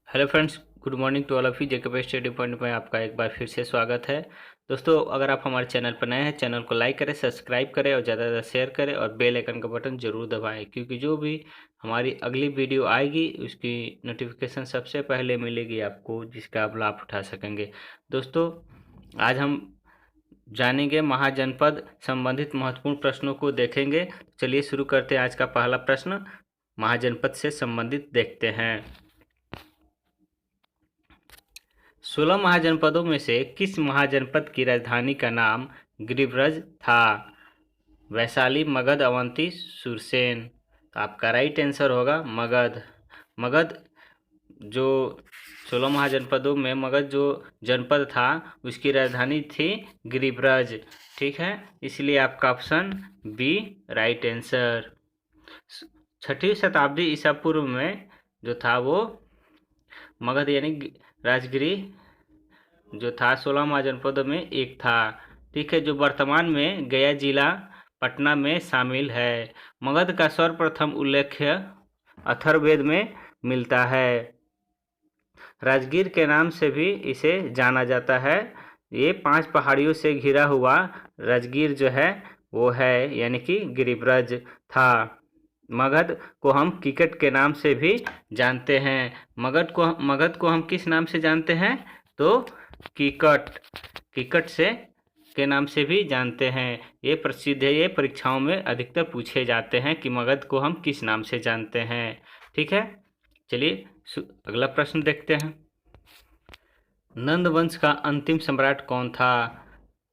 Hello friends, good morning to all of you. JK study point में आपका एक बार फिर से स्वागत है। दोस्तों, अगर आप हमारे चैनल पर नए हैं, चैनल को लाइक करें, सब्सक्राइब करें और ज़्यादा से ज़्यादा शेयर करें और बेल आइकन का बटन ज़रूर दबाएं, क्योंकि जो भी हमारी अगली वीडियो आएगी उसकी नोटिफिकेशन सबसे पहले मिलेगी आपको, जिसका आप लाभ उठा सकेंगे। दोस्तों, आज हम जानेंगे महाजनपद संबंधित महत्वपूर्ण प्रश्नों को देखेंगे। चलिए शुरू करते हैं। आज का पहला प्रश्न महाजनपद से संबंधित देखते हैं। 16 महाजनपदों में से किस महाजनपद की राजधानी का नाम गिरिब्रज था? वैशाली, मगध, अवंती, सुरसेन। तो आपका राइट आंसर होगा मगध। मगध जो 16 महाजनपदों में मगध जो जनपद था उसकी राजधानी थी गिरिब्रज। ठीक है, इसलिए आपका ऑप्शन बी राइट आंसर। 6वीं शताब्दी ईसा पूर्व में जो था वो मगध यानी राजगिरी जो था 16 महाजनपदों में एक था। ठीक है, जो वर्तमान में गया जिला पटना में शामिल है। मगध का सर्वप्रथम उल्लेख अथर्ववेद में मिलता है। राजगीर के नाम से भी इसे जाना जाता है। ये 5 पहाड़ियों से घिरा हुआ राजगीर जो है वो है, यानी कि गिरिब्रज था। मगध को हम किकट के नाम से भी जानते हैं। मगध को हम किस नाम से जानते हैं? तो किकट से के नाम से भी जानते हैं। ये प्रसिद्ध है, ये परीक्षाओं में अधिकतर पूछे जाते हैं कि मगध को हम किस नाम से जानते हैं। ठीक है, चलिए अगला प्रश्न देखते हैं। नंद वंश का अंतिम सम्राट कौन था?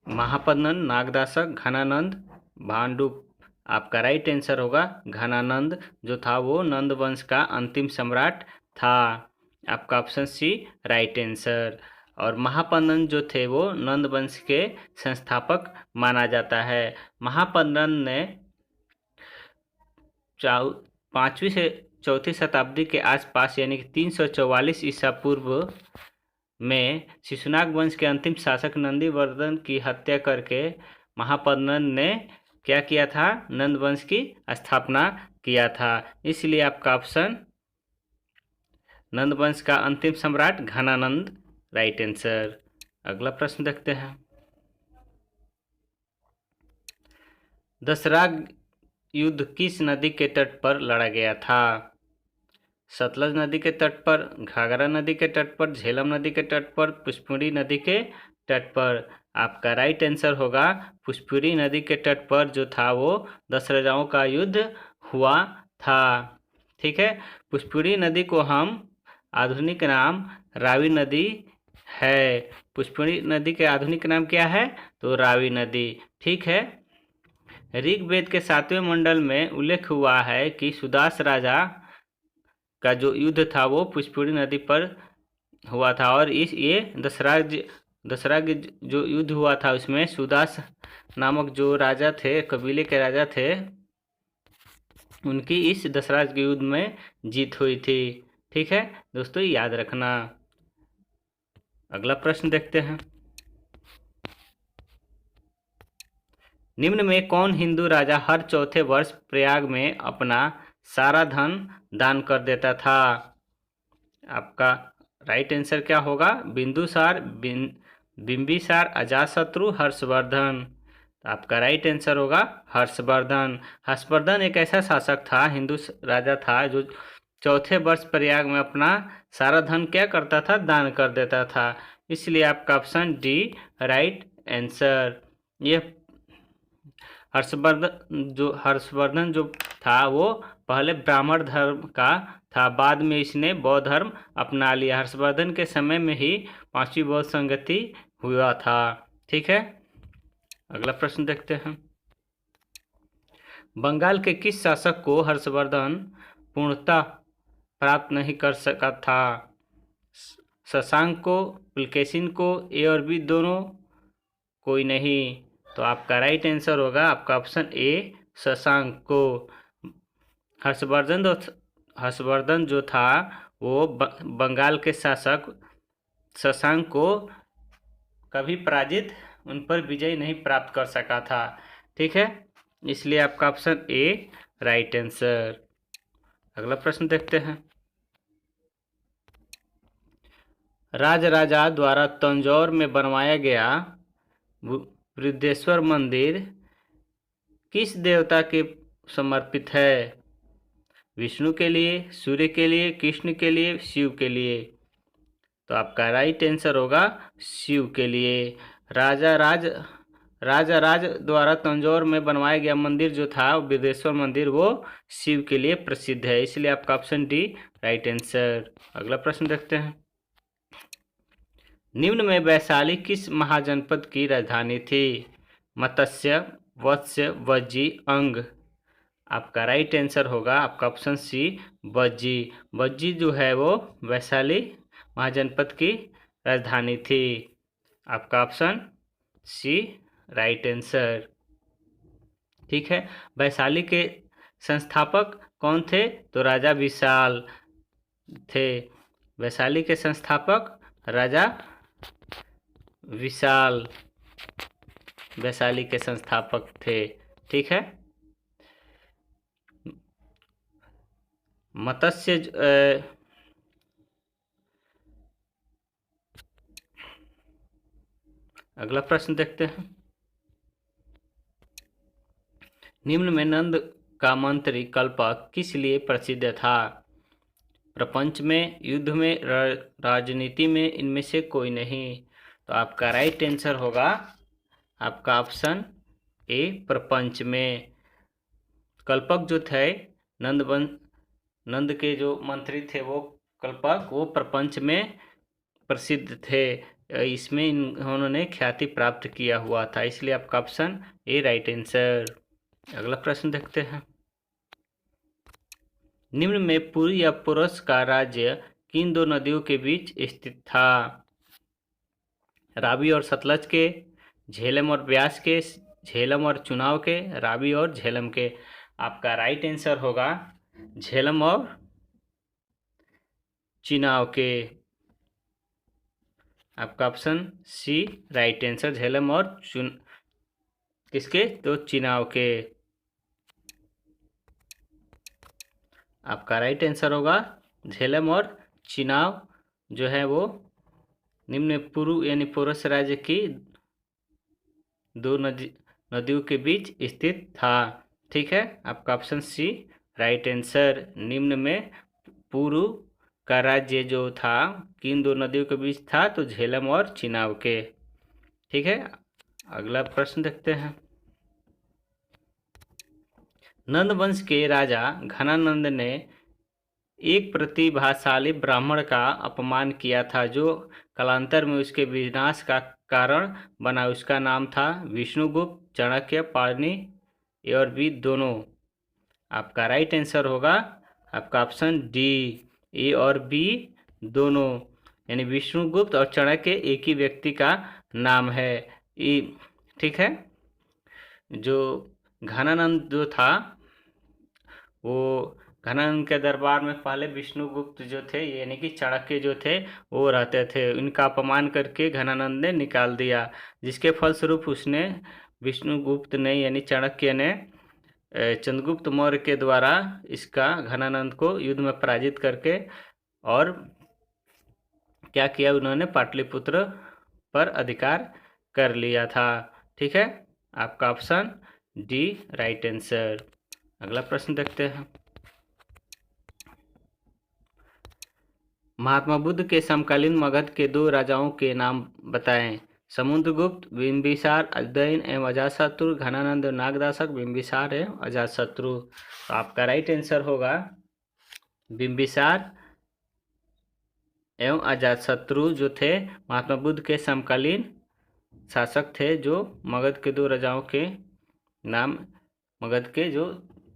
महापद्नंद, नागदासक, घनानंद, भांडुप। आपका राइट आंसर होगा घनानंद जो था वो नंद वंश का अंतिम सम्राट था। आपका ऑप्शन सी राइट आंसर। और महापद्नंद जो थे वो नंद वंश के संस्थापक माना जाता है। महापद्नंद ने 5वीं से 4वीं शताब्दी के आसपास यानी कि 344 ईसा पूर्व में शिशुनाग वंश के अंतिम शासक नंदीवर्धन की हत्या करके महापद्नंद ने क्या किया था? नंद वंश की स्थापना किया था। इसलिए आपका ऑप्शन नंद वंश का अंतिम सम्राट घनानंद राइट आंसर। अगला प्रश्न देखते हैं। दसराग युद्ध किस नदी के तट पर लड़ा गया था? सतलज नदी के तट पर, घाघरा नदी के तट पर, झेलम नदी के तट पर, पुष्पपुरी नदी के तट पर। आपका राइट आंसर होगा पुष्पपुरी नदी के तट पर जो था वो 10 राजाओं का युद्ध हुआ था। ठीक है, पुष्पपुरी नदी को हम आधुनिक नाम रावी नदी है। पुष्पपुरी नदी के आधुनिक नाम क्या है? तो रावी नदी। ठीक है, ऋग्वेद के 7वें मंडल में उल्लेख हुआ है कि सुदास राजा का जो युद्ध था वो पुष्पपुरी नदी पर हुआ था। और ये दसराग जो युद्ध हुआ था उसमें सुदास नामक जो राजा थे, कबीले के राजा थे, उनकी इस दसराज के युद्ध में जीत हुई थी। ठीक है दोस्तों, याद रखना। अगला प्रश्न देखते हैं। निम्न में कौन हिंदू राजा हर चौथे वर्ष प्रयाग में अपना सारा धन दान कर देता था? आपका राइट आंसर क्या होगा? बिंदुसार, बिंबिसार, अजातशत्रु, हर्षवर्धन। आपका राइट आंसर होगा हर्षवर्धन। हर्षवर्धन एक ऐसा शासक था, हिंदू राजा था, जो चौथे वर्ष प्रयाग में अपना सारा धन क्या करता था? दान कर देता था। इसलिए आपका ऑप्शन डी राइट आंसर। ये हर्षवर्धन जो था वो पहले ब्राह्मण धर्म का था, बाद में इसने बौद्ध धर्म अपना लिया। हर्षवर्धन के समय में ही 5वीं बौद्ध संगति हुआ था। ठीक है, अगला प्रश्न देखते हैं। बंगाल के किस शासक को हर्षवर्धन पूर्णतः प्राप्त नहीं कर सका था? शशांक को, पुलकेशिन को, ए और बी दोनों? कोई नहीं। तो आपका राइट आंसर होगा आपका ऑप्शन ए शशांक को। हर्षवर्धन जो था वो बंगाल के शासक शशांक को कभी पराजित, उन पर विजय नहीं प्राप्त कर सका था। ठीक है, इसलिए आपका ऑप्शन ए राइट आंसर। अगला प्रश्न देखते हैं। राजराजा द्वारा तंजौर में बनवाया गया बृहदेश्वर मंदिर किस देवता के समर्पित है? विष्णु के लिए, सूर्य के लिए, कृष्ण के लिए, शिव के लिए? तो आपका राइट आंसर होगा शिव के लिए। राजा राज द्वारा तंजौर में बनवाया गया मंदिर जो था बृहदेश्वर मंदिर, वो शिव के लिए प्रसिद्ध है, इसलिए आपका ऑप्शन डी राइट आंसर। अगला प्रश्न देखते हैं। निम्न में वैशाली किस महाजनपद की राजधानी थी? मत्स्य, वत्स्य, वज्जी, अंग? आपका राइट आंसर होगा आपका ऑप्शन सी वज्जी। वज्जी जो है वो वैशाली महाजनपद की राजधानी थी। आपका ऑप्शन सी राइट आंसर। ठीक है, वैशाली के संस्थापक कौन थे? तो राजा विशाल थे। वैशाली के संस्थापक राजा विशाल वैशाली के संस्थापक थे। ठीक है, मत्स्य अगला प्रश्न देखते हैं। निम्न में नंद का मंत्री कल्पक किस लिए प्रसिद्ध था? प्रपंच में, युद्ध में, राजनीति में, इनमें से कोई नहीं? तो आपका राइट आंसर होगा आपका ऑप्शन ए प्रपंच में। कल्पक जो थे नंद के जो मंत्री थे वो कल्पक, वो प्रपंच में प्रसिद्ध थे। इसमें उन्होंने ख्याति प्राप्त किया हुआ था, इसलिए आपका ऑप्शन ए राइट आंसर। अगला प्रश्न देखते हैं। निम्न में पुरी या पुरुष का राज्य किन दो नदियों के बीच स्थित था? रावी और सतलज के, झेलम और ब्यास के, झेलम और चुनाव के, रावी और झेलम के? आपका राइट आंसर होगा झेलम और चिनाव के। आपका option C right answer, Jhelum और किसके? तो चिनाव के। आपका राइट आंसर होगा झेलम और चिनाव जो है वो निम्न पुरु यानी पुरुष राज्य की दो नदियों के बीच स्थित था। ठीक है, आपका ऑप्शन सी राइट आंसर। निम्न में पुरु का राज्य जो था किन दो नदियों के बीच था? तो झेलम और चिनाव के। ठीक है, अगला प्रश्न देखते हैं। नंद वंश के राजा घनानंद ने एक प्रतिभाशाली ब्राह्मण का अपमान किया था जो कालांतर में उसके विनाश का कारण बना। उसका नाम था विष्णुगुप्त, चाणक्य, पाणिनि और बी दोनों? आपका राइट आंसर होगा आपका ऑप्शन डी ए और बी दोनों, यानी विष्णुगुप्त और चाणक्य एक ही व्यक्ति का नाम है। ठीक है, जो घनानंद जो था वो घनानंद के दरबार में पहले विष्णुगुप्त जो थे यानी कि चाणक्य जो थे वो रहते थे। इनका अपमान करके घनानंद ने निकाल दिया, जिसके फलस्वरूप उसने विष्णुगुप्त ने यानी चाणक्य ने चंद्रगुप्त मौर्य के द्वारा इसका घनानंद को युद्ध में पराजित करके और क्या किया, उन्होंने पाटलिपुत्र पर अधिकार कर लिया था। ठीक है, आपका ऑप्शन डी राइट आंसर। अगला प्रश्न देखते हैं। महात्मा बुद्ध के समकालीन मगध के दो राजाओं के नाम बताएं। समुद्रगुप्त, बिंबिसार, उदयन एवं अजातशत्रु। घनानंद, नागदासक, बिंबिसार एवं अजातशत्रु? तो आपका राइट आंसर होगा बिंबिसार एवं अजातशत्रु जो थे महात्मा बुद्ध के समकालीन शासक थे, जो मगध के दो राजाओं के नाम, मगध के जो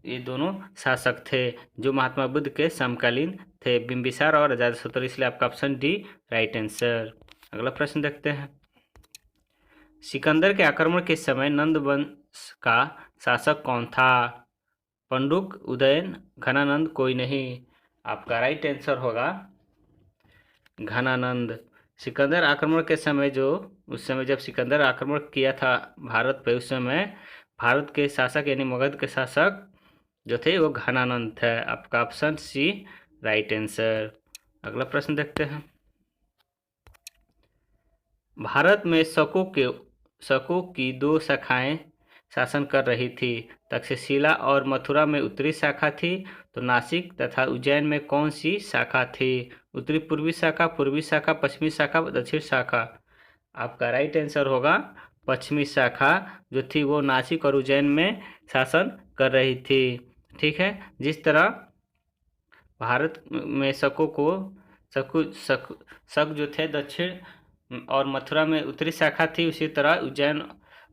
ये दोनों शासक थे जो महात्मा बुद्ध के समकालीन थे, बिंबिसार और अजातशत्रु, इसलिए आपका ऑप्शन डी राइट आंसर। अगला प्रश्न देखते हैं। सिकंदर के आक्रमण के समय नंद वंश का शासक कौन था? पंडुक, उदयन, घनानंद, कोई नहीं? आपका राइट आंसर होगा घनानंद। सिकंदर आक्रमण के समय उस समय जब सिकंदर आक्रमण किया था भारत पे, उस समय भारत के शासक यानी मगध के शासक जो थे वो घनानंद थे। आपका ऑप्शन सी राइट आंसर। अगला प्रश्न देखते हैं। भारत में शकों की दो शाखाएं शासन कर रही थी। तक्षशिला और मथुरा में उत्तरी शाखा थी, तो नासिक तथा उज्जैन में कौन सी शाखा थी? उत्तरी पूर्वी शाखा, पूर्वी शाखा, पश्चिमी शाखा, दक्षिण शाखा। आपका राइट आंसर होगा पश्चिमी शाखा जो थी वो नासिक और उज्जैन में शासन कर रही थी। ठीक है, जिस तरह भारत में शक जो थे दक्षिण और मथुरा में उत्तरी शाखा थी, उसी तरह उज्जैन,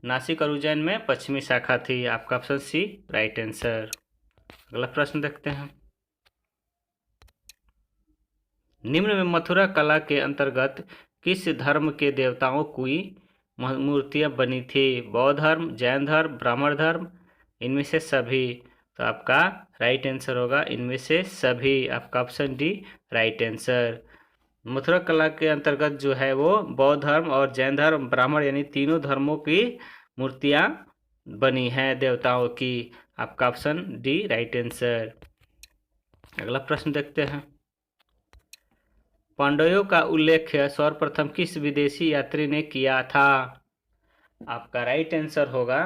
नासिक और उज्जैन में पश्चिमी शाखा थी। आपका ऑप्शन सी राइट आंसर। अगला प्रश्न देखते हैं। निम्न में मथुरा कला के अंतर्गत किस धर्म के देवताओं की मूर्तियां बनी थी? बौद्ध धर्म, जैन धर्म, ब्राह्मण धर्म, इनमें से सभी। तो आपका राइट आंसर होगा इनमें से सभी। आपका option D right answer. Mathura कला के अंतर्गत जो है वो बौद्ध धर्म और जैन धर्म, ब्राह्मण यानी तीनों धर्मों की मूर्तियां बनी हैं देवताओं की। आपका ऑप्शन डी राइट आंसर। अगला प्रश्न देखते हैं। पांडवों का उल्लेख सर्वप्रथम किस विदेशी यात्री ने किया था? आपका राइट आंसर होगा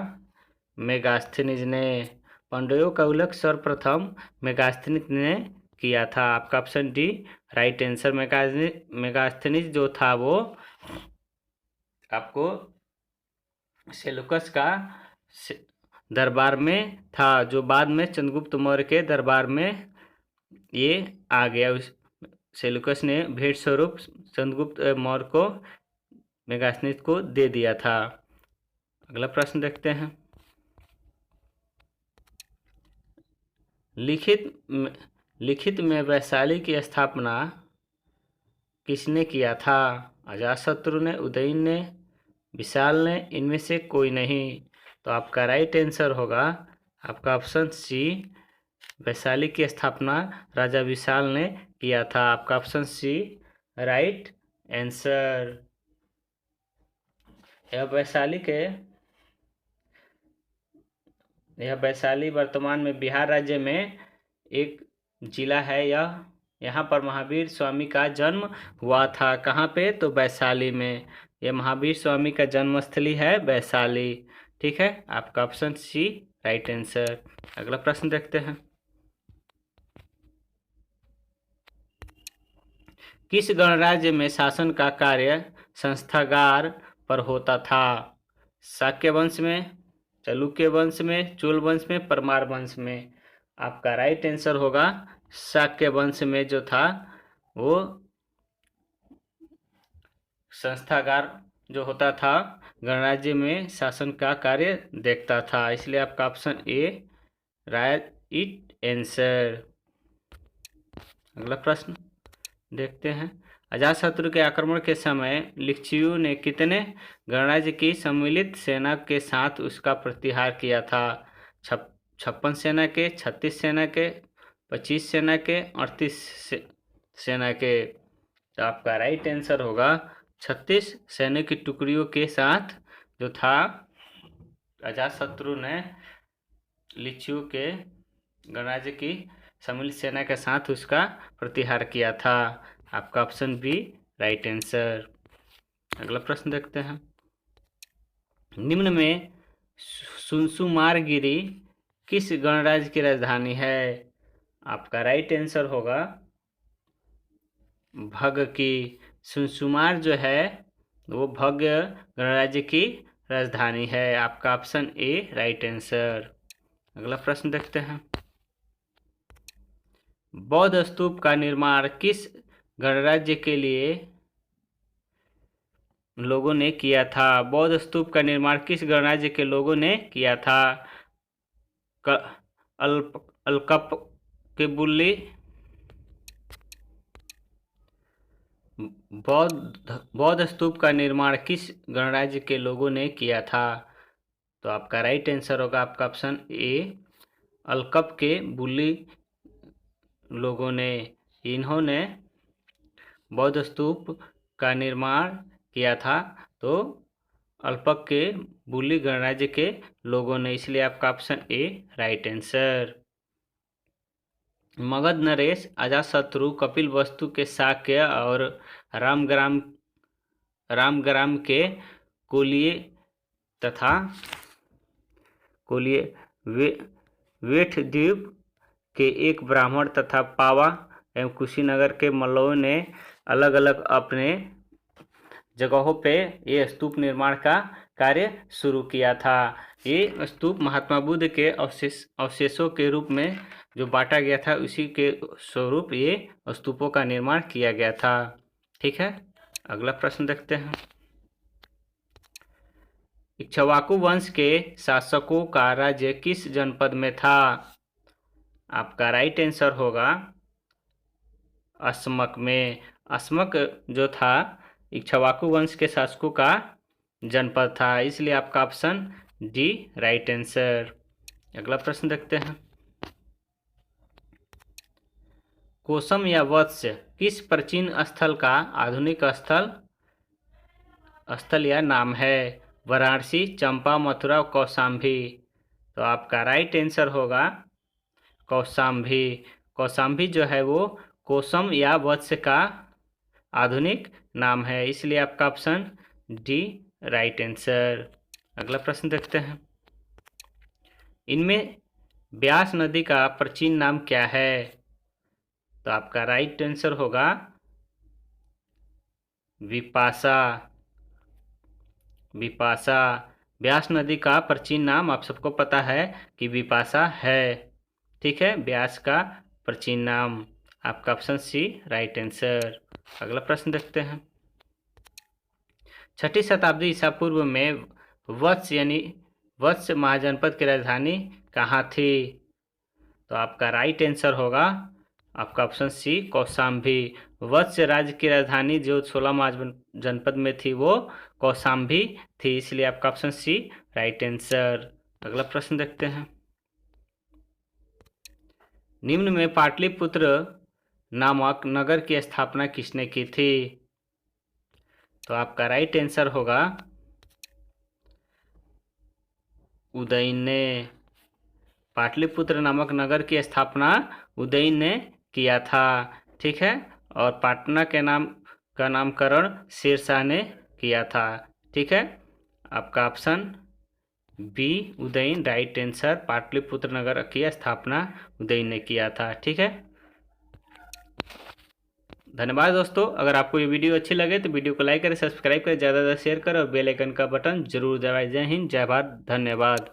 मेगास्थनीज ने। पांडवों का उल्लेख सर्वप्रथम मेगास्थनीज ने किया था। आपका option D right answer. Megasthenes जो था वो आपको सेलुकस का दरबार में था, जो बाद में चंद्रगुप्त मौर्य के दरबार में ये आ गया। सेलुकस ने भेंट स्वरूप चंद्रगुप्त मौर्य को मेगास्थनीज को दे दिया था। अगला प्रश्न देखते हैं। लिखित में वैशाली की स्थापना किसने किया था? अजातशत्रु ने, उदयन ने, विशाल ने, इनमें से कोई नहीं। तो आपका राइट आंसर होगा आपका ऑप्शन सी, वैशाली की स्थापना राजा विशाल ने किया था। आपका ऑप्शन सी राइट आंसर। यह वैशाली वर्तमान में बिहार राज्य में एक जिला है। यहाँ पर महावीर स्वामी का जन्म हुआ था। कहाँ पे? तो वैशाली में। यह महावीर स्वामी का जन्मस्थली है वैशाली। ठीक है, आपका ऑप्शन सी राइट आंसर। अगला प्रश्न देखते हैं। किस गणराज्य में शासन का कार्य संस्थागार पर होता था? शाक्य वंश में, चालुक्य वंश में, चोल वंश में, परमार वंश में। आपका राइट आंसर होगा शाक्य वंश में जो था वो संस्थागार जो होता था गणराज्य में शासन का कार्य देखता था, इसलिए आपका ऑप्शन ए राइट आंसर। अगला प्रश्न देखते हैं। अजातशत्रु के आक्रमण के समय लिच्छवियों ने कितने गणराज्य की सम्मिलित सेना के साथ उसका प्रतिहार किया था? 56 सेना के, 36 सेना के, 25 सेना के, 38 सेना के। तो आपका राइट आंसर होगा 36 सैन्य की टुकड़ियों के साथ जो था अजातशत्रु ने लिच्छवियों के गणराज्य की सम्मिलित सेना के साथ उसका प्रतिहार किया था। आपका ऑप्शन बी राइट आंसर। अगला प्रश्न देखते हैं। निम्न में सुनसुमारगिरी किस गणराज्य की राजधानी है? आपका राइट आंसर होगा भग की। सुनसुमार जो है वो भग गणराज्य की राजधानी है। आपका ऑप्शन ए राइट आंसर। अगला प्रश्न देखते हैं। बौद्ध स्तूप का निर्माण किस गणराज्य के लिए लोगों ने किया था? बौद्ध स्तूप का निर्माण किस गणराज्य के लोगों ने किया था? अलकप के बुल्ली, बौद्ध स्तूप का निर्माण किस गणराज्य के लोगों ने किया था? तो आपका राइट आंसर होगा आपका ऑप्शन ए अलकप के बुल्ली लोगों ने। इन्होंने बौद्ध स्तूप का निर्माण किया था, तो अल्पक के बुल्ली गणराज्य के लोगों ने, इसलिए आपका option A right answer. Magadh नरेश, अजातशत्रु, कपिलवस्तु के शाक्य और रामग्राम के कोलिये तथा वेठद्वीप के एक ब्राह्मण तथा पावा एवं कुशीनगर के मल्लों ने अलग अलग अपने जगहों पे ये स्तूप निर्माण का कार्य शुरू किया था। ये स्तूप महात्मा बुद्ध के अवशेषों के रूप में जो बांटा गया था, उसी के स्वरूप ये स्तूपों का निर्माण किया गया था। ठीक है, अगला प्रश्न देखते हैं। इक्ष्वाकु वंश के शासकों का राज्य किस जनपद में था? आपका राइट आंसर होगा अस्मक में। अस्मक जो था इक्ष्वाकु वंश के शासकों का जनपद था, इसलिए आपका ऑप्शन डी राइट आंसर। अगला प्रश्न देखते हैं। कोसम या वत्स किस प्राचीन स्थल का आधुनिक स्थल या नाम है? वाराणसी, चंपा, मथुरा, कौशाम्बी। तो आपका राइट आंसर होगा कौशाम्बी। कौशाम्बी जो है वो कोसम या वत्स का आधुनिक नाम है, इसलिए आपका ऑप्शन डी राइट आंसर। अगला प्रश्न देखते हैं। इनमें ब्यास नदी का प्राचीन नाम क्या है? तो आपका राइट आंसर होगा विपाशा। विपाशा। ब्यास नदी का प्राचीन नाम आप सबको पता है कि विपाशा है। ठीक है, ब्यास का प्राचीन नाम। आपका ऑप्शन सी राइट आंसर। अगला प्रश्न देखते हैं। 6ठी शताब्दी ईसा पूर्व में वत्स महाजनपद की राजधानी कहाँ थी? तो आपका राइट आंसर होगा आपका ऑप्शन सी कौशाम्बी। वत्स राज्य की राजधानी जो 16 महाजनपद में थी वो कौशाम्बी थी, इसलिए आपका ऑप्शन सी राइट आंसर। अगला प्रश्न देखते हैं। निम्न में पाटलिपुत्र नामक नगर की स्थापना किसने की थी? तो आपका राइट आंसर होगा उदयन ने। पाटलिपुत्र नामक नगर की स्थापना उदयन ने किया था। ठीक है, और पाटना के नामकरण शेरशाह ने किया था। ठीक है, आपका option B Udayan right answer. Pataliputra नगर की स्थापना उदयन ने किया था। ठीक है, धन्यवाद दोस्तों। अगर आपको ये वीडियो अच्छी लगे तो वीडियो को लाइक करें, सब्सक्राइब करें, ज़्यादा से ज़्यादा शेयर करें और बेल आइकन का बटन जरूर दबाएं। जय हिंद, जय भारत, धन्यवाद।